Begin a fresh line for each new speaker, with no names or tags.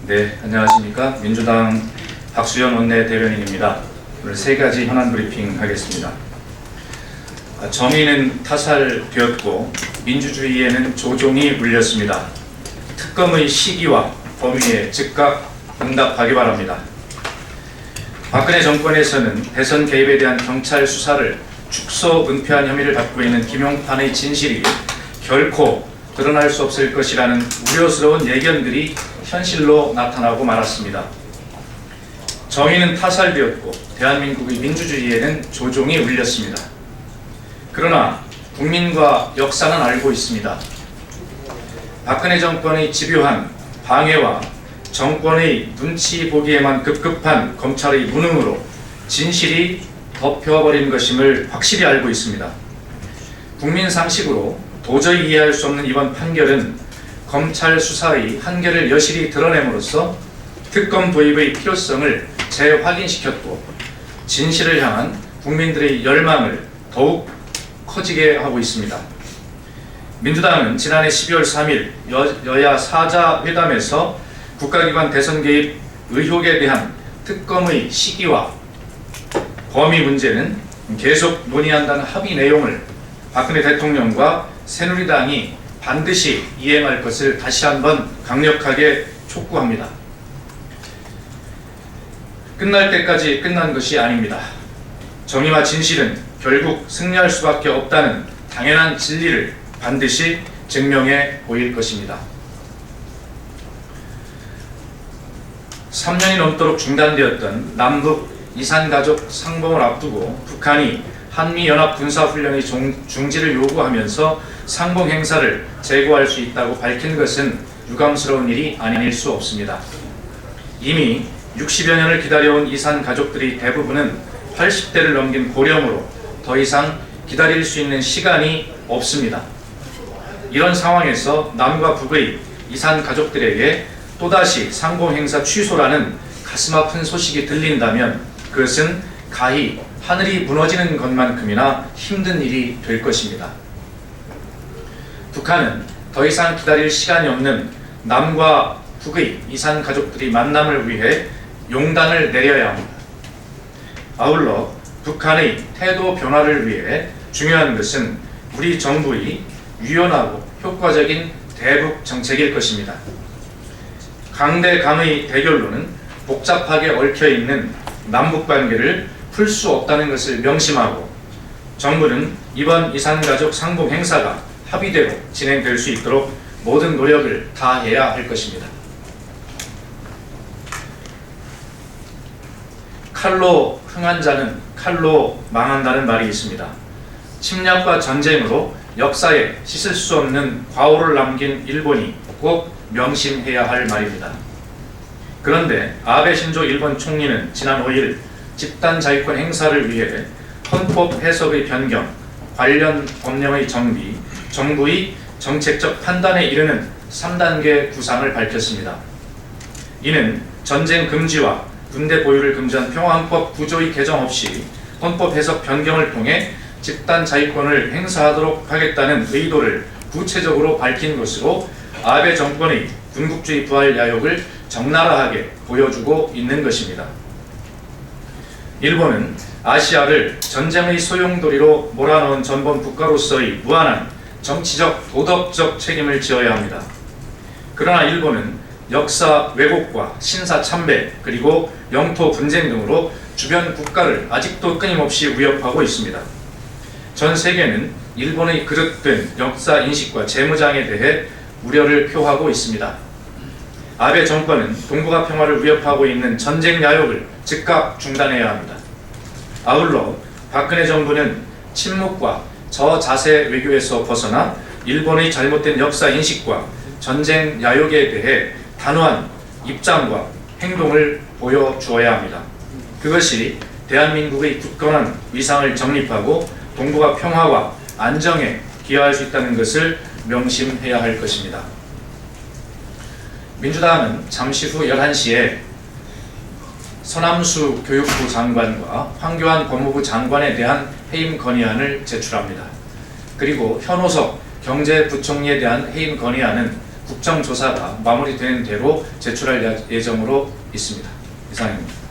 네, 안녕하십니까. 민주당 박수현 원내대변인입니다. 오늘 세 가지 현안 브리핑 하겠습니다. 정의는 타살되었고 민주주의에는 조종이 물렸습니다. 특검의 시기와 범위에 즉각 응답하기 바랍니다. 박근혜 정권에서는 대선 개입에 대한 경찰 수사를 축소 은폐한 혐의를 받고 있는 김용판의 진실이 결코 드러날 수 없을 것이라는 우려스러운 예견들이 현실로 나타나고 말았습니다. 정의는 타살되었고 대한민국의 민주주의에는 조종이 울렸습니다. 그러나 국민과 역사는 알고 있습니다. 박근혜 정권의 집요한 방해와 정권의 눈치 보기에만 급급한 검찰의 무능으로 진실이 덮여버린 것임을 확실히 알고 있습니다. 국민 상식으로 도저히 이해할 수 없는 이번 판결은 검찰 수사의 한계를 여실히 드러냄으로써 특검 도입의 필요성을 재확인시켰고 진실을 향한 국민들의 열망을 더욱 커지게 하고 있습니다. 민주당은 지난해 12월 3일 여야 사자회담에서 국가기관 대선 개입 의혹에 대한 특검의 시기와 범위 문제는 계속 논의한다는 합의 내용을 박근혜 대통령과 새누리당이 반드시 이행할 것을 다시 한번 강력하게 촉구합니다. 끝날 때까지 끝난 것이 아닙니다. 정의와 진실은 결국 승리할 수밖에 없다는 당연한 진리를 반드시 증명해 보일 것입니다. 3년이 넘도록 중단되었던 남북 이산가족 상봉을 앞두고 북한이 한미연합군사훈련의 중지를 요구하면서 상봉 행사를 재고할 수 있다고 밝힌 것은 유감스러운 일이 아닐 수 없습니다. 이미 60여 년을 기다려온 이산 가족들이 대부분은 80대를 넘긴 고령으로 더 이상 기다릴 수 있는 시간이 없습니다. 이런 상황에서 남과 북의 이산 가족들에게 또다시 상봉 행사 취소라는 가슴 아픈 소식이 들린다면 그것은 가히 하늘이 무너지는 것만큼이나 힘든 일이 될 것입니다. 북한은 더 이상 기다릴 시간이 없는 남과 북의 이산 가족들이 만남을 위해 용단을 내려야 합니다. 아울러 북한의 태도 변화를 위해 중요한 것은 우리 정부의 유연하고 효과적인 대북 정책일 것입니다. 강대강의 대결로는 복잡하게 얽혀있는 남북관계를 풀 수 없다는 것을 명심하고 정부는 이번 이산가족 상봉 행사가 합의대로 진행될 수 있도록 모든 노력을 다해야 할 것입니다. 칼로 흥한 자는 칼로 망한다는 말이 있습니다. 침략과 전쟁으로 역사에 씻을 수 없는 과오를 남긴 일본이 꼭 명심해야 할 말입니다. 그런데 아베 신조 일본 총리는 지난 5일 집단 자위권 행사를 위해 헌법 해석의 변경, 관련 법령의 정비, 정부의 정책적 판단에 이르는 3단계 구상을 밝혔습니다. 이는 전쟁 금지와 군대 보유를 금지한 평화헌법 구조의 개정 없이 헌법 해석 변경을 통해 집단 자위권을 행사하도록 하겠다는 의도를 구체적으로 밝힌 것으로 아베 정권의 군국주의 부활 야욕을 적나라하게 보여주고 있는 것입니다. 일본은 아시아를 전쟁의 소용돌이로 몰아넣은 전범 국가로서의 무한한 정치적, 도덕적 책임을 지어야 합니다. 그러나 일본은 역사 왜곡과 신사 참배 그리고 영토 분쟁 등으로 주변 국가를 아직도 끊임없이 위협하고 있습니다. 전 세계는 일본의 그릇된 역사 인식과 재무장에 대해 우려를 표하고 있습니다. 아베 정권은 동북아 평화를 위협하고 있는 전쟁 야욕을 즉각 중단해야 합니다. 아울러 박근혜 정부는 침묵과 저자세 외교에서 벗어나 일본의 잘못된 역사 인식과 전쟁 야욕에 대해 단호한 입장과 행동을 보여주어야 합니다. 그것이 대한민국의 굳건한 위상을 정립하고 동북아 평화와 안정에 기여할 수 있다는 것을 명심해야 할 것입니다. 민주당은 잠시 후 11시에 서남수 교육부 장관과 황교안 법무부 장관에 대한 해임 건의안을 제출합니다. 그리고 현오석 경제부총리에 대한 해임 건의안은 국정조사가 마무리된 대로 제출할 예정으로 있습니다. 이상입니다.